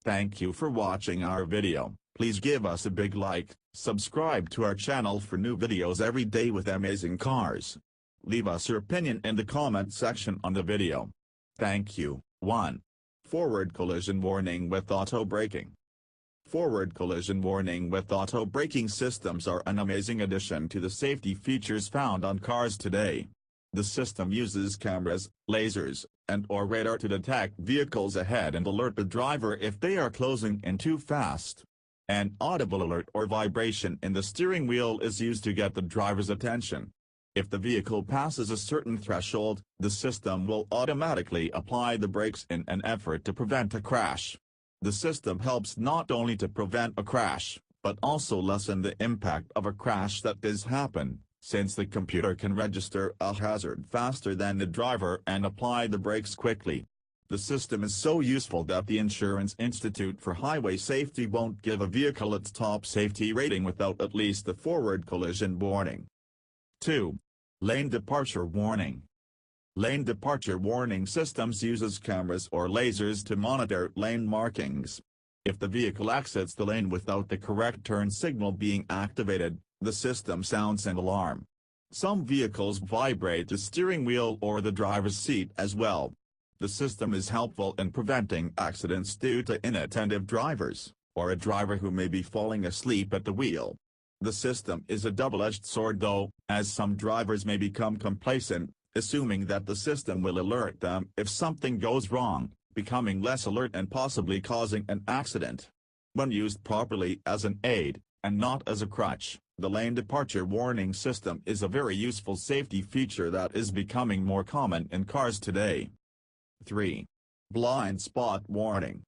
Thank you for watching our video. Please give us a big like, subscribe to our channel for new videos every day with amazing cars. Leave us your opinion in the comment section on the video. Thank you. 1. Forward collision warning with auto braking. Forward collision warning with auto braking systems are an amazing addition to the safety features found on cars today. The system uses cameras, lasers, and/or radar to detect vehicles ahead and alert the driver if they are closing in too fast. An audible alert or vibration in the steering wheel is used to get the driver's attention. If the vehicle passes a certain threshold, the system will automatically apply the brakes in an effort to prevent a crash. The system helps not only to prevent a crash, but also lessen the impact of a crash that does happen, since the computer can register a hazard faster than the driver and apply the brakes quickly. The system is so useful that the Insurance Institute for Highway Safety won't give a vehicle its top safety rating without at least the forward collision warning. 2. Lane departure warning. Lane departure warning systems uses cameras or lasers to monitor lane markings. If the vehicle exits the lane without the correct turn signal being activated, the system sounds an alarm. Some vehicles vibrate the steering wheel or the driver's seat as well. The system is helpful in preventing accidents due to inattentive drivers, or a driver who may be falling asleep at the wheel. The system is a double-edged sword though, as some drivers may become complacent, assuming that the system will alert them if something goes wrong, becoming less alert and possibly causing an accident. When used properly as an aid, and not as a crutch, the lane departure warning system is a very useful safety feature that is becoming more common in cars today. 3. Blind spot warning.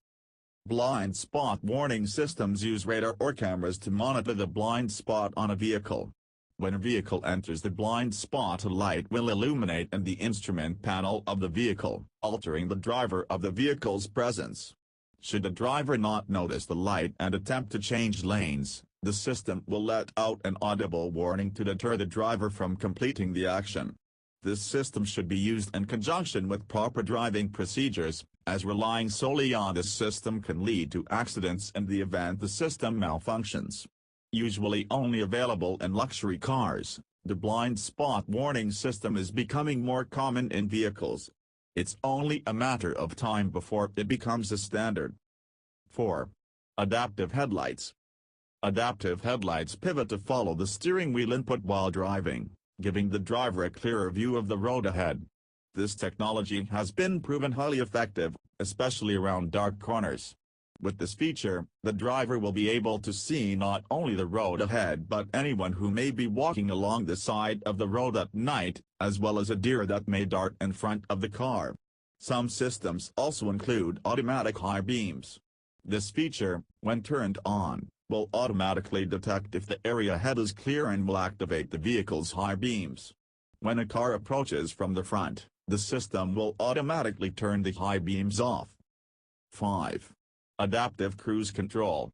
Blind spot warning systems use radar or cameras to monitor the blind spot on a vehicle. When a vehicle enters the blind spot, a light will illuminate in the instrument panel of the vehicle, altering the driver of the vehicle's presence. Should the driver not notice the light and attempt to change lanes, the system will let out an audible warning to deter the driver from completing the action. This system should be used in conjunction with proper driving procedures, as relying solely on this system can lead to accidents in the event the system malfunctions. Usually only available in luxury cars, the blind spot warning system is becoming more common in vehicles. It's only a matter of time before it becomes a standard. 4. Adaptive headlights. Adaptive headlights pivot to follow the steering wheel input while driving, giving the driver a clearer view of the road ahead. This technology has been proven highly effective, especially around dark corners. With this feature, the driver will be able to see not only the road ahead but anyone who may be walking along the side of the road at night, as well as a deer that may dart in front of the car. Some systems also include automatic high beams. This feature, when turned on, will automatically detect if the area ahead is clear and will activate the vehicle's high beams. When a car approaches from the front, the system will automatically turn the high beams off. 5. Adaptive cruise control.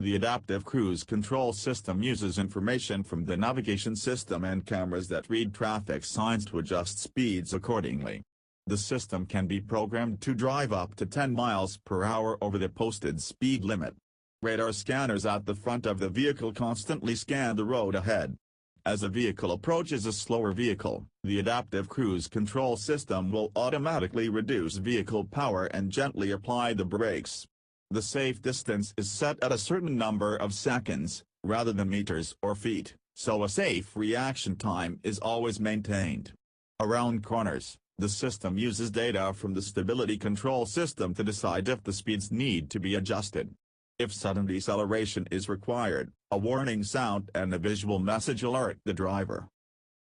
The adaptive cruise control system uses information from the navigation system and cameras that read traffic signs to adjust speeds accordingly. The system can be programmed to drive up to 10 miles per hour over the posted speed limit. Radar scanners at the front of the vehicle constantly scan the road ahead. As a vehicle approaches a slower vehicle, the adaptive cruise control system will automatically reduce vehicle power and gently apply the brakes. The safe distance is set at a certain number of seconds, rather than meters or feet, so a safe reaction time is always maintained. Around corners, the system uses data from the stability control system to decide if the speeds need to be adjusted. If sudden deceleration is required, a warning sound and a visual message alert the driver.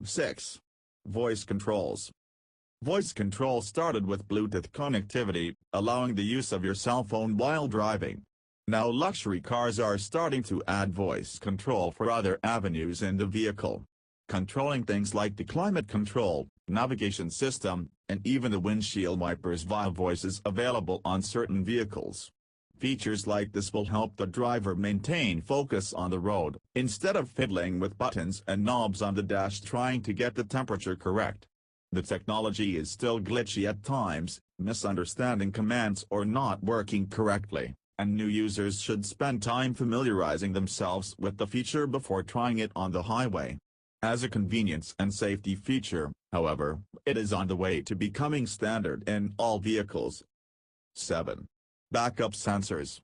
6. Voice controls. Voice control started with Bluetooth connectivity, allowing the use of your cell phone while driving. Now luxury cars are starting to add voice control for other avenues in the vehicle. Controlling things like the climate control, navigation system, and even the windshield wipers via voices available on certain vehicles. Features like this will help the driver maintain focus on the road, instead of fiddling with buttons and knobs on the dash trying to get the temperature correct. The technology is still glitchy at times, misunderstanding commands or not working correctly, and new users should spend time familiarizing themselves with the feature before trying it on the highway. As a convenience and safety feature, however, it is on the way to becoming standard in all vehicles. 7. Backup sensors.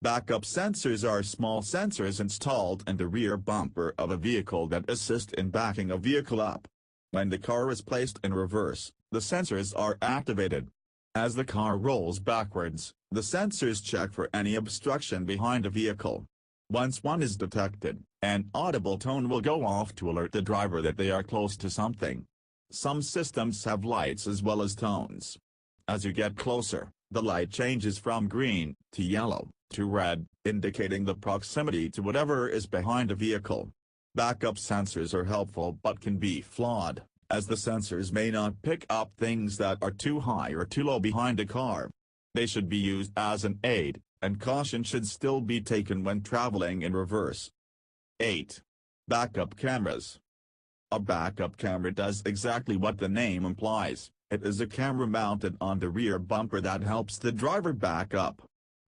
Backup sensors are small sensors installed in the rear bumper of a vehicle that assist in backing a vehicle up. When the car is placed in reverse, the sensors are activated. As the car rolls backwards, the sensors check for any obstruction behind the vehicle. Once one is detected, an audible tone will go off to alert the driver that they are close to something. Some systems have lights as well as tones. As you get closer, the light changes from green to yellow to red, indicating the proximity to whatever is behind a vehicle. Backup sensors are helpful but can be flawed, as the sensors may not pick up things that are too high or too low behind a car. They should be used as an aid, and caution should still be taken when traveling in reverse. 8. Backup cameras. A backup camera does exactly what the name implies. It is a camera mounted on the rear bumper that helps the driver back up.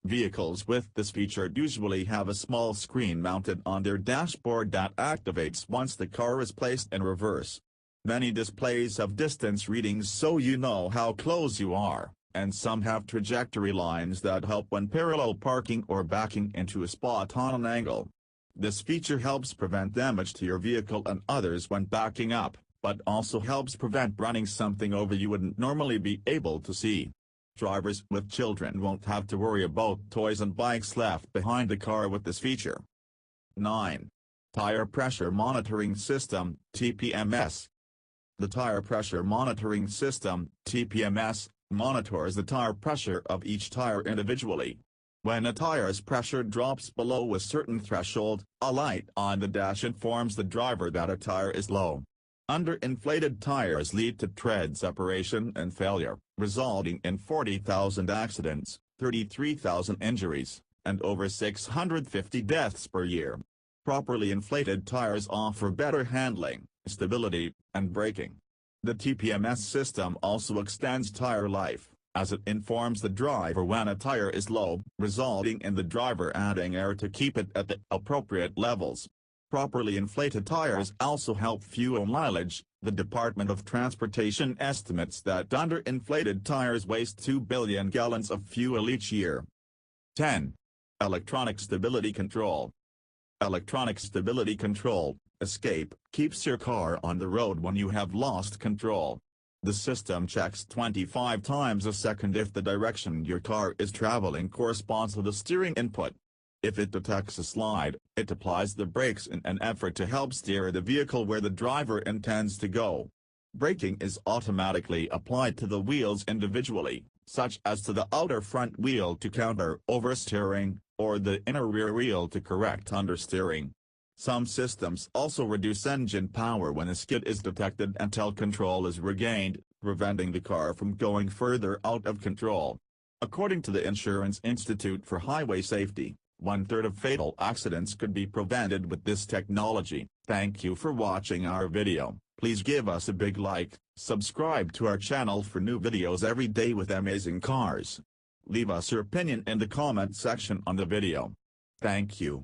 Vehicles with this feature usually have a small screen mounted on their dashboard that activates once the car is placed in reverse. Many displays have distance readings so you know how close you are, and some have trajectory lines that help when parallel parking or backing into a spot on an angle. This feature helps prevent damage to your vehicle and others when backing up, but also helps prevent running something over you wouldn't normally be able to see. Drivers with children won't have to worry about toys and bikes left behind the car with this feature. 9. Tire Pressure Monitoring System, TPMS. The Tire Pressure Monitoring System, TPMS, monitors the tire pressure of each tire individually. When a tire's pressure drops below a certain threshold, a light on the dash informs the driver that a tire is low. Underinflated tires lead to tread separation and failure, resulting in 40,000 accidents, 33,000 injuries, and over 650 deaths per year. Properly inflated tires offer better handling, stability, and braking. The TPMS system also extends tire life, as it informs the driver when a tire is low, resulting in the driver adding air to keep it at the appropriate levels. Properly inflated tires also help fuel mileage. The Department of Transportation estimates that underinflated tires waste 2 billion gallons of fuel each year. 10. Electronic Stability Control. Electronic Stability Control, ESCAPE, keeps your car on the road when you have lost control. The system checks 25 times a second if the direction your car is traveling corresponds to the steering input. If it detects a slide, it applies the brakes in an effort to help steer the vehicle where the driver intends to go. Braking is automatically applied to the wheels individually, such as to the outer front wheel to counter oversteering, or the inner rear wheel to correct understeering. Some systems also reduce engine power when a skid is detected until control is regained, preventing the car from going further out of control. According to the Insurance Institute for Highway Safety, 1/3 of fatal accidents could be prevented with this technology. Thank you for watching our video. Please give us a big like, subscribe to our channel for new videos every day with amazing cars. Leave us your opinion in the comment section on the video. Thank you.